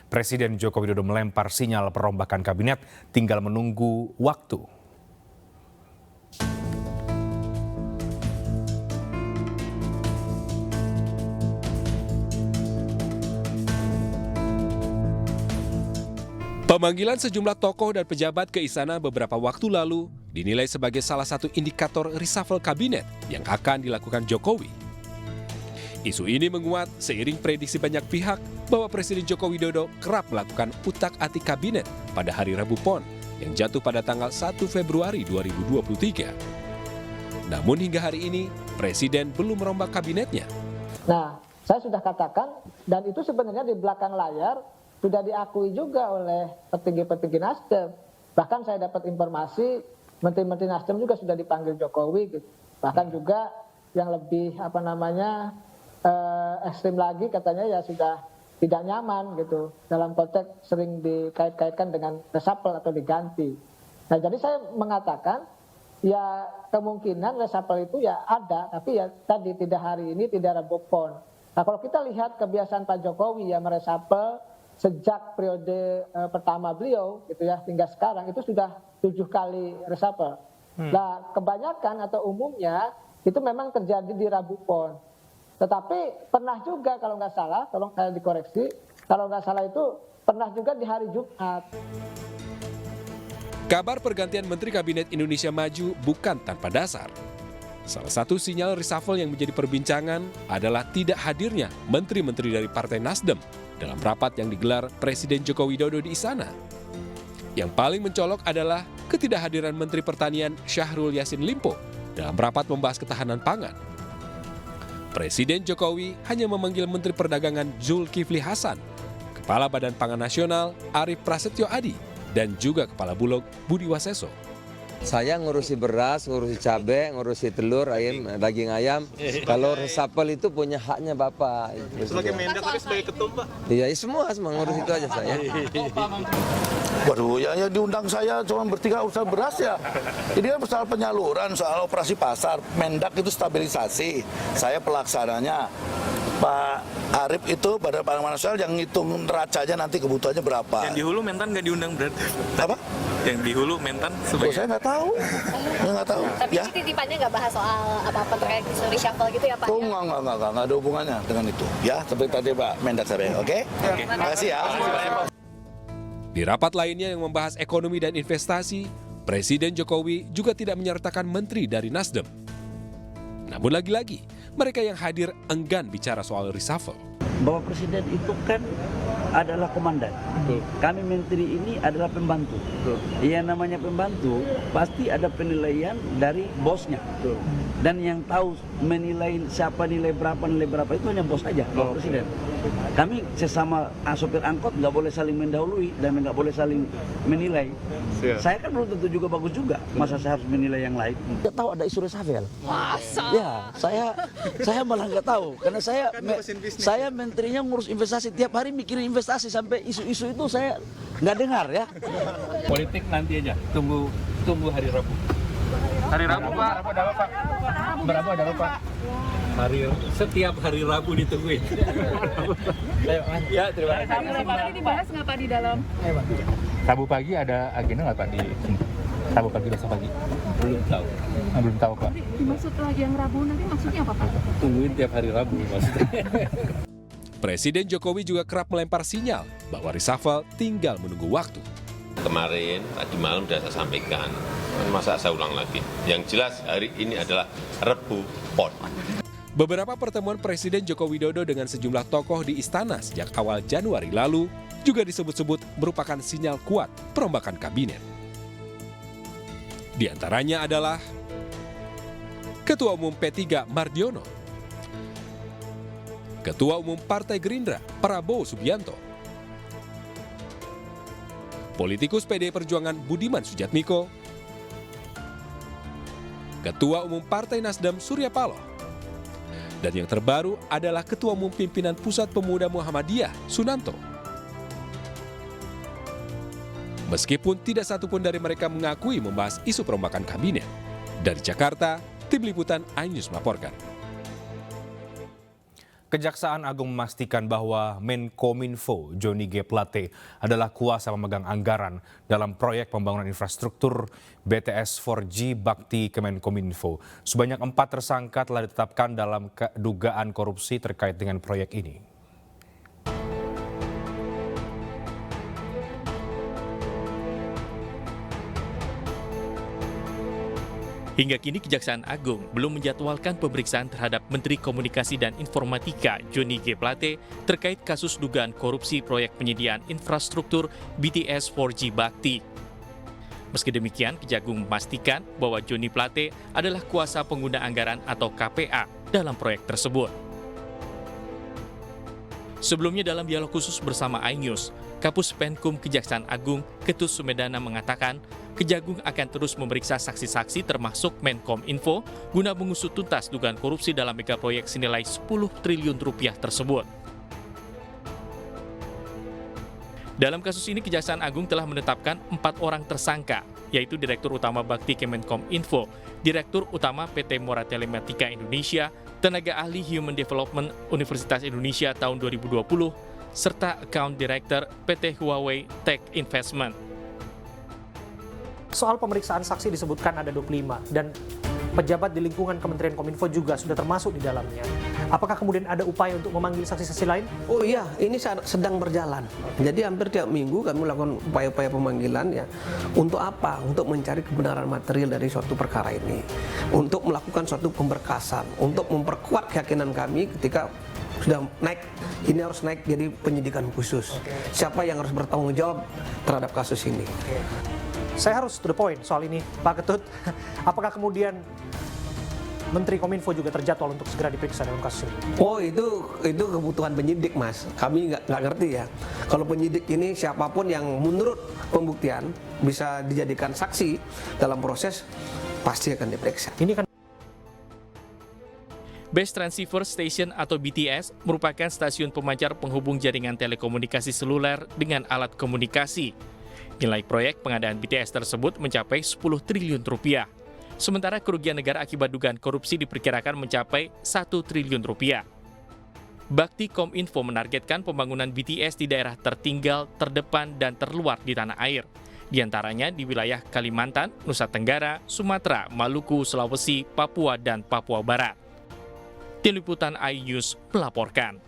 Presiden Joko Widodo melempar sinyal perombakan kabinet, tinggal menunggu waktu. Pemanggilan sejumlah tokoh dan pejabat ke istana beberapa waktu lalu dinilai sebagai salah satu indikator reshuffle kabinet yang akan dilakukan Jokowi. Isu ini menguat seiring prediksi banyak pihak bahwa Presiden Joko Widodo kerap melakukan utak-atik kabinet pada hari Rabu Pon yang jatuh pada tanggal 1 Februari 2023. Namun hingga hari ini, Presiden belum merombak kabinetnya. Nah, saya sudah katakan, dan itu sebenarnya di belakang layar sudah diakui juga oleh petinggi-petinggi Nasdem. Bahkan saya dapat informasi menteri-menteri Nasdem juga sudah dipanggil Jokowi, gitu. Bahkan juga yang lebih ekstrim lagi katanya ya sudah tidak nyaman gitu dalam konteks sering dikait-kaitkan dengan reshuffle atau diganti. Nah, jadi saya mengatakan ya kemungkinan reshuffle itu ya ada, tapi ya tadi tidak hari ini, tidak Rabu Pon. Nah, kalau kita lihat kebiasaan Pak Jokowi ya mereshuffle sejak periode pertama beliau gitu ya hingga sekarang itu sudah 7 kali reshuffle. Nah, kebanyakan atau umumnya itu memang terjadi di Rabu Pon. Tetapi pernah juga kalau nggak salah, tolong saya dikoreksi, kalau nggak salah itu pernah juga di hari Jumat. Kabar pergantian Menteri Kabinet Indonesia Maju bukan tanpa dasar. Salah satu sinyal reshuffle yang menjadi perbincangan adalah tidak hadirnya menteri-menteri dari Partai Nasdem dalam rapat yang digelar Presiden Joko Widodo di istana. Yang paling mencolok adalah ketidakhadiran Menteri Pertanian Syahrul Yassin Limpo dalam rapat membahas ketahanan pangan. Presiden Jokowi hanya memanggil Menteri Perdagangan Zulkifli Hasan, Kepala Badan Pangan Nasional Arief Prasetyo Adi, dan juga Kepala Bulog Budi Waseso. Saya ngurusi beras, ngurusi cabai, ngurusi telur, ayam, daging ayam. Kalau reshuffle itu punya haknya Bapak. Sebagai Mendak tapi sebagai ketum Pak? Iya, semua ngurus itu aja saya. Waduh, ya diundang saya cuma bertiga urusan beras ya. Ini kan soal penyaluran, soal operasi pasar. Mendak itu stabilisasi, saya pelaksananya. Pak Arief itu Badan Pangan Nasional yang ngitung neracanya nanti kebutuhannya berapa. Yang di hulu Mentan nggak diundang berarti? Apa? Yang di hulu Mentan Oh, saya nggak tahu. Saya nggak tahu. Tapi Ya? ini titipannya nggak bahas soal apa-apa terkait isu reshuffle gitu ya Pak? Oh, nggak ada hubungannya dengan itu. Ya, seperti tadi Pak Mendak saya. Oke? Terima kasih ya. Di rapat lainnya yang membahas ekonomi dan investasi, Presiden Jokowi juga tidak menyertakan menteri dari Nasdem. Namun lagi-lagi, mereka yang hadir enggan bicara soal reshuffle. Bahwa Presiden itu kan adalah komandan. Kami menteri ini adalah pembantu. Yang namanya pembantu pasti ada penilaian dari bosnya. Dan yang tahu menilai siapa nilai berapa itu hanya bos saja, Pak Presiden. Kami sesama sopir angkot nggak boleh saling mendahului dan nggak boleh saling menilai. Saya kan belum tentu juga bagus juga, masa saya harus menilai yang lain. Nggak tahu ada isu reshuffle. Masa? Ya, saya malah nggak tahu karena saya menterinya ngurus investasi, tiap hari mikirin investasi sampai isu-isu itu saya nggak dengar ya. Politik nanti aja, tunggu hari Rabu. Hari Rabu Pak. Berapa ada Pak? Setiap hari Rabu ditungguin. Ya, terima kasih. Ini dibahas nggak Pak di dalam? Rabu pagi ada agenda nggak Pak di sini? Rabu pagi, besok pagi? Belum tahu. Belum tahu Pak. Dimaksud lagi yang Rabu nanti maksudnya apa Pak? Tungguin tiap hari Rabu maksudnya. Presiden Jokowi juga kerap melempar sinyal bahwa reshuffle tinggal menunggu waktu. Kemarin, tadi malam sudah saya sampaikan, masa saya ulang lagi. Yang jelas hari ini adalah Rabu Pon. Beberapa pertemuan Presiden Joko Widodo dengan sejumlah tokoh di istana sejak awal Januari lalu juga disebut-sebut merupakan sinyal kuat perombakan kabinet. Di antaranya adalah Ketua Umum P3 Mardiono, Ketua Umum Partai Gerindra Prabowo Subianto, politikus PDI Perjuangan Budiman Sujatmiko, Ketua Umum Partai Nasdem Surya Paloh, dan yang terbaru adalah Ketua Umum Pimpinan Pusat Pemuda Muhammadiyah Sunanto. Meskipun tidak satupun dari mereka mengakui membahas isu perombakan kabinet. Dari Jakarta, Tim Liputan iNews melaporkan. Kejaksaan Agung memastikan bahwa Menkominfo Johnny G. Plate adalah kuasa pemegang anggaran dalam proyek pembangunan infrastruktur BTS 4G Bakti Kemenkominfo. Sebanyak 4 tersangka telah ditetapkan dalam dugaan korupsi terkait dengan proyek ini. Hingga kini Kejaksaan Agung belum menjadwalkan pemeriksaan terhadap Menteri Komunikasi dan Informatika Johnny G. Plate terkait kasus dugaan korupsi proyek penyediaan infrastruktur BTS 4G Bakti. Meski demikian, Kejagung memastikan bahwa Johnny Plate adalah kuasa pengguna anggaran atau KPA dalam proyek tersebut. Sebelumnya dalam dialog khusus bersama iNews, Kapus Penkum Kejaksaan Agung Ketut Sumedana mengatakan Kejagung akan terus memeriksa saksi-saksi termasuk Menkominfo guna mengusut tuntas dugaan korupsi dalam mega proyek senilai 10 triliun rupiah tersebut. Dalam kasus ini Kejaksaan Agung telah menetapkan 4 orang tersangka, yaitu Direktur Utama Bakti Kemenkominfo, Direktur Utama PT Mora Telematika Indonesia, Tenaga Ahli Human Development Universitas Indonesia tahun 2020, serta Account Director PT Huawei Tech Investment. Soal pemeriksaan saksi disebutkan ada 25 dan pejabat di lingkungan Kementerian Kominfo juga sudah termasuk di dalamnya. Apakah kemudian ada upaya untuk memanggil saksi-saksi lain? Oh iya, ini sedang berjalan. Jadi hampir tiap minggu kami melakukan upaya-upaya pemanggilan ya. Untuk apa? Untuk mencari kebenaran material dari suatu perkara ini. Untuk melakukan suatu pemberkasan, untuk memperkuat keyakinan kami ketika sudah naik, ini harus naik jadi penyidikan khusus. Siapa yang harus bertanggung jawab terhadap kasus ini? Saya harus to the point soal ini, Pak Ketut. Apakah kemudian Menteri Kominfo juga terjadwal untuk segera diperiksa dalam kasus ini? Oh itu kebutuhan penyidik, Mas. Kami nggak ngerti ya. Kalau penyidik ini siapapun yang menurut pembuktian bisa dijadikan saksi dalam proses pasti akan diperiksa. Ini kan Base Transceiver Station atau BTS merupakan stasiun pemancar penghubung jaringan telekomunikasi seluler dengan alat komunikasi. Nilai proyek pengadaan BTS tersebut mencapai 10 triliun rupiah. Sementara kerugian negara akibat dugaan korupsi diperkirakan mencapai 1 triliun rupiah. Bakti Kominfo menargetkan pembangunan BTS di daerah tertinggal, terdepan, dan terluar di tanah air. Di antaranya di wilayah Kalimantan, Nusa Tenggara, Sumatera, Maluku, Sulawesi, Papua, dan Papua Barat. Tim Liputan iNews melaporkan.